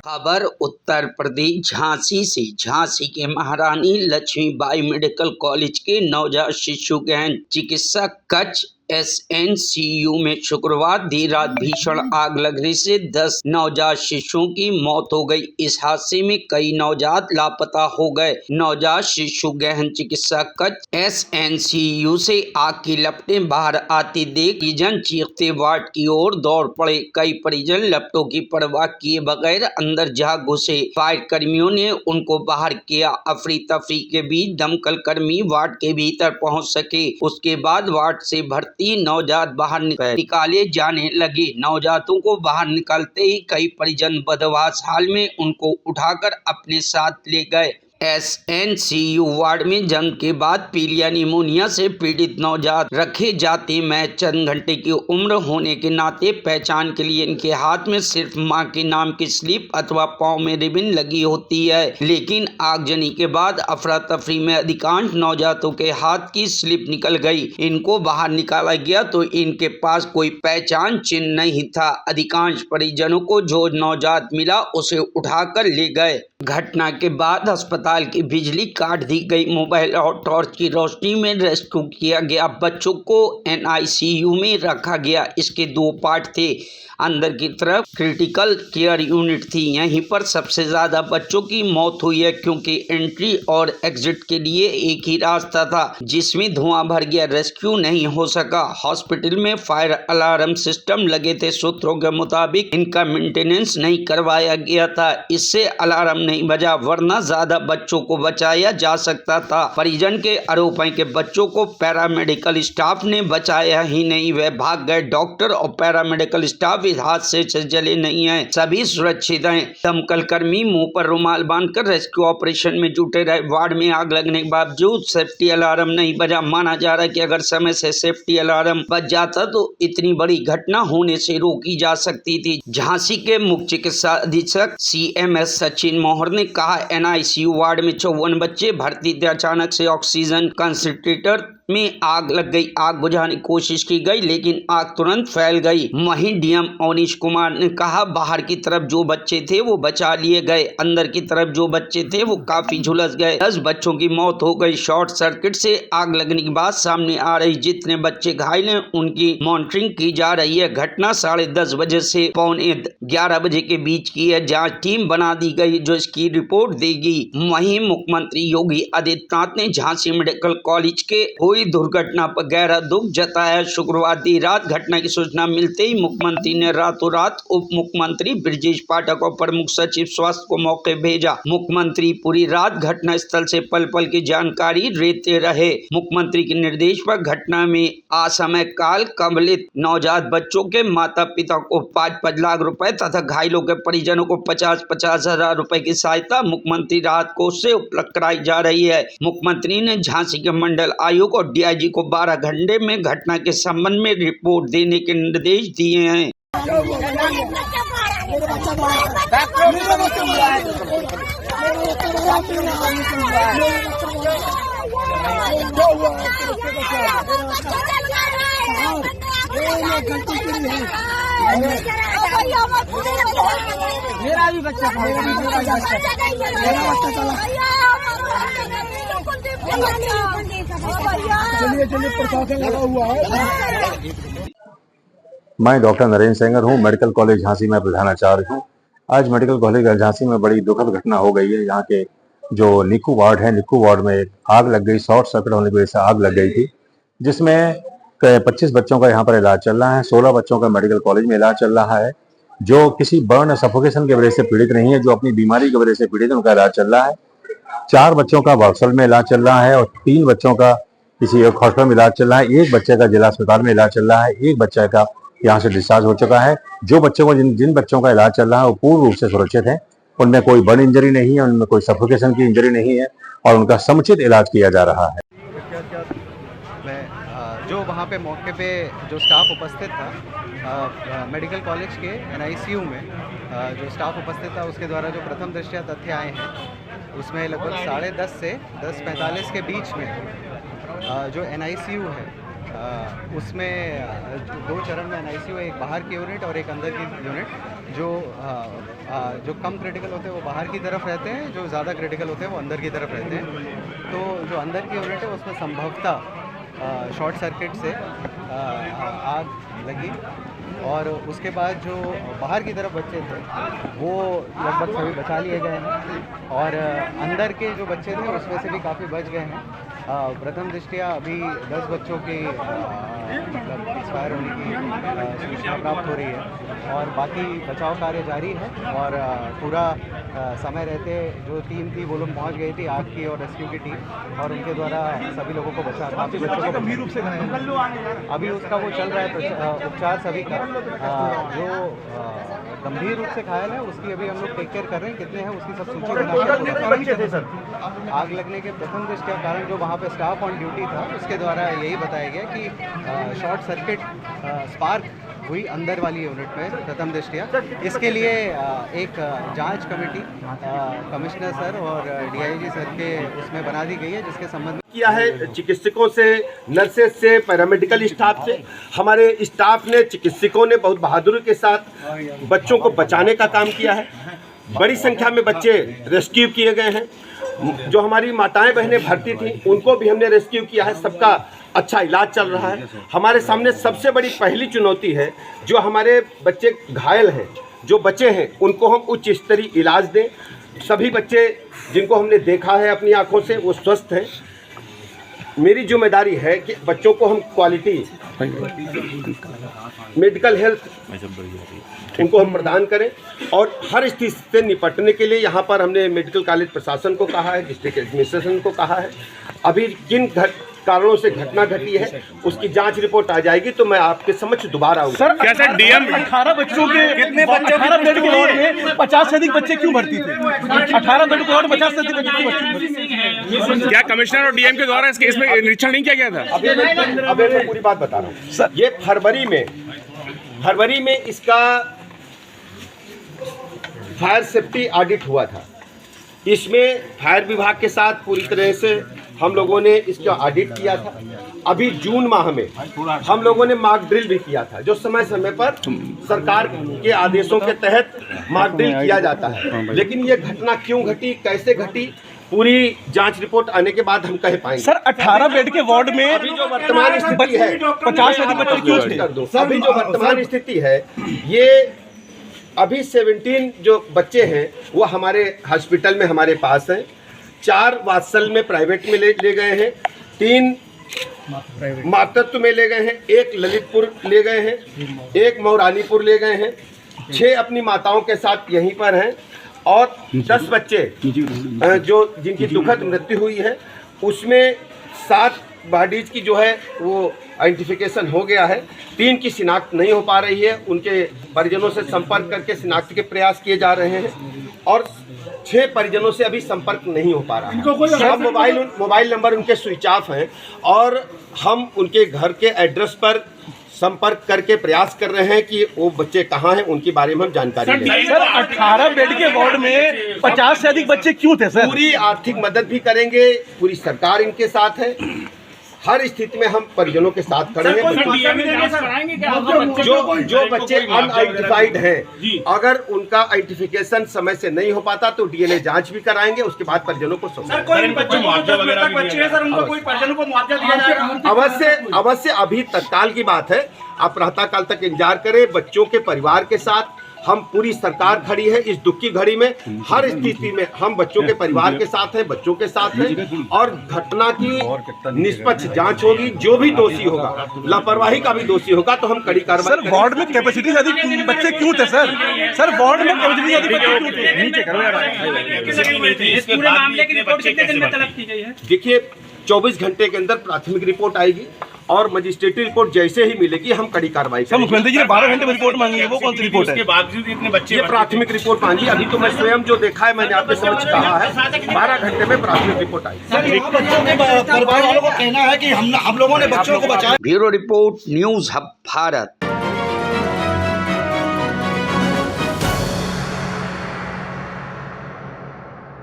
खबर उत्तर प्रदेश झांसी से। झांसी के महारानी लक्ष्मीबाई मेडिकल कॉलेज के नवजात शिशु गहन चिकित्सा कक्ष एसएनसीयू में शुक्रवार देर रात भीषण आग लगने से 10 नवजात शिशुओं की मौत हो गई। इस हादसे में कई नवजात लापता हो गए। नवजात शिशु गहन चिकित्सा कक्ष एसएनसीयू से आग की लपटें बाहर आती देख परिजन चीखते वार्ड की ओर दौड़ पड़े। कई परिजन लपटों की परवाह किए बगैर अंदर जा घुसे। फायर कर्मियों ने उनको बाहर किया। अफरी तफरी के बीच दमकल कर्मी वार्ड के भीतर पहुंच सके। उसके बाद वार्ड से भर्ती नवजात बाहर निकाले जाने लगे। नवजातों को बाहर निकालते ही कई परिजन बदहवास हाल में उनको उठाकर अपने साथ ले गए। एसएनसीयू वार्ड में जंग के बाद पीलिया निमोनिया से पीड़ित नवजात रखे जाते। मैं चंद घंटे की उम्र होने के नाते पहचान के लिए इनके हाथ में सिर्फ मां के नाम की स्लिप अथवा पाँव में रिबन लगी होती है, लेकिन आगजनी के बाद अफरा तफरी में अधिकांश नवजातों के हाथ की स्लिप निकल गई। इनको बाहर निकाला गया तो इनके पास कोई पहचान चिन्ह नहीं था। अधिकांश परिजनों को जो नवजात मिला उसे उठाकर ले गए। घटना के बाद अस्पताल की बिजली काट दी गई। मोबाइल और टॉर्च की रोशनी में रेस्क्यू किया गया। बच्चों को एनआईसीयू में रखा गया। इसके 2 पार्ट थे। अंदर की तरफ क्रिटिकल केयर यूनिट थी। यहीं पर सबसे ज्यादा बच्चों की मौत हुई है, क्योंकि एंट्री और एग्जिट के लिए एक ही रास्ता था जिसमें धुआं भर गया। रेस्क्यू नहीं हो सका। हॉस्पिटल में फायर अलार्म सिस्टम लगे थे। सूत्रों के मुताबिक इनका मेंटेनेंस नहीं करवाया गया था, इससे अलार्म नहीं बजा, वरना ज्यादा बच्चों को बचाया जा सकता था। परिजन के आरोप है कि बच्चों को पैरामेडिकल स्टाफ ने बचाया ही नहीं, वे भाग गए। डॉक्टर और पैरामेडिकल स्टाफ इस हादसे से जले नहीं है, सभी सुरक्षित हैं। दमकल कर्मी मुंह पर रुमाल बांधकर रेस्क्यू ऑपरेशन में जुटे रहे। वार्ड में आग लगने के बावजूद सेफ्टी अलार्म नहीं बजा। माना जा रहा है कि अगर समय से सेफ्टी अलार्म बज जाता तो इतनी बड़ी घटना होने से रोकी जा सकती थी। झांसी के मुख्य चिकित्सा अधीक्षक CMS सचिन मोहर ने कहा, एनआईसीयू वार्ड में 54 बच्चे भर्ती थे। अचानक से ऑक्सीजन कंसंट्रेटर में आग लग गई। आग बुझाने की कोशिश की गई, लेकिन आग तुरंत फैल गई। वहीं डीएम अवनीश कुमार ने कहा, बाहर की तरफ जो बच्चे थे वो बचा लिए गए, अंदर की तरफ जो बच्चे थे वो काफी झुलस गए। 10 बच्चों की मौत हो गई। शॉर्ट सर्किट से आग लगने की बात सामने आ रही। जितने बच्चे घायल हैं उनकी मॉनिटरिंग की जा रही है। घटना 10:30 बजे से 11:15 बजे के बीच की है। जांच टीम बना दी गई जो इसकी रिपोर्ट देगी। वहीं मुख्यमंत्री योगी आदित्यनाथ ने झांसी मेडिकल कॉलेज के हुई दुर्घटना पर गहरा दुख जताया। शुक्रवार देर रात घटना की सूचना मिलते ही मुख्यमंत्री ने रातों रात उप मुख्यमंत्री ब्रजेश पाठक और प्रमुख सचिव स्वास्थ्य को मौके भेजा। मुख्यमंत्री पूरी रात घटना स्थल से पल पल की जानकारी लेते रहे। मुख्यमंत्री के निर्देश पर घटना में असमय काल कवलित नवजात बच्चों के माता पिता को 5-5 लाख रुपए तथा घायलों के परिजनों को 50-50 हजार रुपए की सहायता मुख्यमंत्री राहत कोष से उपलब्ध कराई जा रही है। मुख्यमंत्री ने झांसी के मंडल आयुक्त और DIG को 12 घंटे में घटना के संबंध में रिपोर्ट देने के निर्देश दिए हैं। मेरा भी बच्चा चलिए प्रशासन लगा हुआ है। मैं डॉक्टर नरेंद्र सेंगर हूँ। मेडिकल कॉलेज झांसी में प्रधानाचार्य हूँ। आज मेडिकल कॉलेज झांसी में बड़ी दुखद घटना हो गई है। यहाँ के जो निक्कू वार्ड है, निक्कू वार्ड में आग लग गई। शॉर्ट सर्किट होने की वजह से आग लग गई थी, जिसमें 25 बच्चों का यहाँ पर इलाज चल रहा है। 16 बच्चों का मेडिकल कॉलेज में इलाज चल रहा है। जो किसी बर्न सफोकेशन की वजह से पीड़ित नहीं है, जो अपनी बीमारी की वजह से पीड़ित है, उनका इलाज चल रहा है। 4 बच्चों का बक्सर में इलाज चल रहा है और 3 बच्चों का किसी एक हॉस्पिटल में इलाज चल रहा है। एक बच्चे का जिला अस्पताल में इलाज चल रहा है। एक बच्चे का यहाँ से डिस्चार्ज हो चुका है। जो बच्चों को जिन बच्चों का इलाज चल रहा है वो पूर्ण रूप से सुरक्षित है। उनमें कोई बर्न इंजरी नहीं है, उनमें कोई सफोकेशन की इंजरी नहीं है और उनका समुचित इलाज किया जा रहा है। जो वहाँ पे मौके पे जो स्टाफ उपस्थित था मेडिकल कॉलेज के एनआईसीयू में जो स्टाफ उपस्थित था, उसके द्वारा जो प्रथम दृष्टया तथ्य आए हैं उसमें लगभग 10:30 से 10:45 के बीच में जो एनआईसीयू है उसमें 2 चरण में NICU है, एक बाहर की यूनिट और एक अंदर की यूनिट। जो कम क्रिटिकल होते हैं वो बाहर की तरफ रहते हैं, जो ज़्यादा क्रिटिकल होते हैं वो अंदर की तरफ रहते हैं। तो जो अंदर की यूनिट है उसमें संभवतः शॉर्ट सर्किट से आग लगी, और उसके बाद जो बाहर की तरफ बच्चे थे वो लगभग सभी बचा लिए गए हैं, और अंदर के जो बच्चे थे उसमें से भी काफ़ी बच गए हैं। प्रथम दृष्टया अभी 10 बच्चों की मतलब एक्सपायर होने की सूचना प्राप्त हो रही है, और बाकी बचाव कार्य जारी है। और पूरा समय रहते जो टीम थी वो लोग पहुँच गई थी, आग की और रेस्क्यू की टीम, और उनके द्वारा सभी लोगों को बचा, काफ़ी बच्चों को गंभीर रूप से घायल अभी उसका वो चल रहा है उपचार सभी का। जो गंभीर रूप से घायल है उसकी अभी हम लोग टेक केयर कर रहे हैं, कितने हैं उसकी सब सूची बना। आग लगने के प्रथम दृष्टया कारण जो वहाँ पे स्टाफ ऑन ड्यूटी था उसके द्वारा यही बताया गया कि शॉर्ट सर्किट स्पार्क हुई अंदर वाली यूनिट में प्रथम दृष्टया। इसके लिए एक जांच कमेटी कमिश्नर सर और DIG सर के उसमें बना दी गई है, जिसके संबंध में किया है चिकित्सकों से, नर्सेज से, पैरामेडिकल स्टाफ से। हमारे स्टाफ ने, चिकित्सकों ने बहुत बहादुरी के साथ बच्चों को बचाने का काम किया है। बड़ी संख्या में बच्चे रेस्क्यू किए गए हैं। जो हमारी माताएं बहनें भर्ती थी उनको भी हमने रेस्क्यू किया है, सबका अच्छा इलाज चल रहा है। हमारे सामने सबसे बड़ी पहली चुनौती है जो हमारे बच्चे घायल हैं, जो बच्चे हैं उनको हम उच्च स्तरीय इलाज दें। सभी बच्चे जिनको हमने देखा है अपनी आंखों से वो स्वस्थ हैं। मेरी जिम्मेदारी है कि बच्चों को हम क्वालिटी मेडिकल हेल्थ उनको हम प्रदान करें, और हर स्थिति से निपटने के लिए यहाँ पर हमने मेडिकल कॉलेज प्रशासन को कहा है, डिस्ट्रिक्ट एडमिनिस्ट्रेशन को कहा है। अभी किन कारणों से घटना घटी है उसकी जांच रिपोर्ट आ जाएगी तो मैं आपके समक्ष दोबारा आऊंगा। सर, क्या सर डीएम 18 बच्चों के कितने बच्चे 18 बेड के वार्ड में 50 से अधिक बच्चे क्यों भर्ती थे? 18 बेड के वार्ड में 50 से अधिक बच्चे क्यों भर्ती थे? क्या कमिश्नर और डीएम के द्वारा इसमें निरीक्षण नहीं किया गया था? अभी मैं पूरी बात बता रहा हूँ सर। ये फरवरी में इसका फायर सेफ्टी ऑडिट हुआ था। इसमें फायर विभाग के साथ पूरी तरह से हम लोगों ने इसका ऑडिट किया था। अभी जून माह में हम लोगों ने मॉक ड्रिल भी किया था, जो समय समय पर सरकार के आदेशों के तहत मॉक ड्रिल किया जाता है। लेकिन ये घटना क्यों घटी, कैसे घटी, पूरी जांच रिपोर्ट आने के बाद हम कह पाएंगे। सर, 18 बेड के वार्ड में अभी जो वर्तमान स्थिति है 50 से अधिक बच्चे क्यों थे? अभी जो वर्तमान स्थिति है ये अभी 17 जो बच्चे हैं वो हमारे हॉस्पिटल में हमारे पास हैं। 4 वात्सल में प्राइवेट में ले गए हैं, 3 मातृत्व में ले गए हैं, 1 ललितपुर ले गए हैं, 1 मौरानीपुर ले गए हैं, 6 अपनी माताओं के साथ यहीं पर हैं, और 10 बच्चे जो जिनकी दुखद मृत्यु हुई है उसमें 7 बॉडीज की जो है वो आइडेंटिफिकेशन हो गया है। 3 की शिनाख्त नहीं हो पा रही है, उनके परिजनों से संपर्क करके शिनाख्त के प्रयास किए जा रहे हैं, और 6 परिजनों से अभी संपर्क नहीं हो पा रहा है। अब मोबाइल नंबर उनके स्विच ऑफ हैं, और हम उनके घर के एड्रेस पर संपर्क करके प्रयास कर रहे हैं कि वो बच्चे कहाँ हैं, उनके बारे में हम जानकारी लें। सर, 18 बेड के वार्ड में 50 से अधिक बच्चे क्यों थे सर? पूरी आर्थिक मदद भी करेंगे, पूरी सरकार इनके साथ है। हर स्थिति में हम परिजनों के साथ खड़े हैं। जो बच्चे अनआइडेंटिफाइड हैं, अगर उनका आइडेंटिफिकेशन समय से नहीं हो पाता तो DNA जांच भी कराएंगे, उसके बाद परिजनों को अवश्य। अभी तत्काल की बात है, आप प्रातःकाल तक इंतजार करें। बच्चों के परिवार के साथ हम पूरी सरकार खड़ी है इस दुख की घड़ी में। हर स्थिति में हम बच्चों के परिवार के साथ हैं, बच्चों के साथ हैं, और घटना की निष्पक्ष जांच होगी। जो भी दोषी होगा, लापरवाही का भी दोषी होगा तो हम कड़ी कार्रवाई करेंगे। सर, वार्ड में कैपेसिटी से अधिक बच्चे क्यों थे सर? सर, वार्ड में कैपेसिटी से अधिक बच्चे क्यों थे? नीचे करो। इस पूरे मामले की रिपोर्ट कितने दिन में तलब की गई है? देखिए, 24 घंटे के अंदर प्राथमिक रिपोर्ट आएगी, और मजिस्ट्रेटी रिपोर्ट जैसे ही मिलेगी हम कड़ी कार्रवाई करेंगे। मुख्यमंत्री जी ने 12 घंटे में रिपोर्ट मांगी है, वो कौन सी रिपोर्ट है? उसके बावजूद इतने बच्चे ये प्राथमिक रिपोर्ट मांगी। अभी तो मैं स्वयं जो देखा है मैंने आपके समक्ष कहा है, 12 घंटे में प्राथमिक रिपोर्ट आई। परिवार वालों को कहना है कि हम लोगों ने बच्चों को बचाया। Bureau report, news hub Bharat.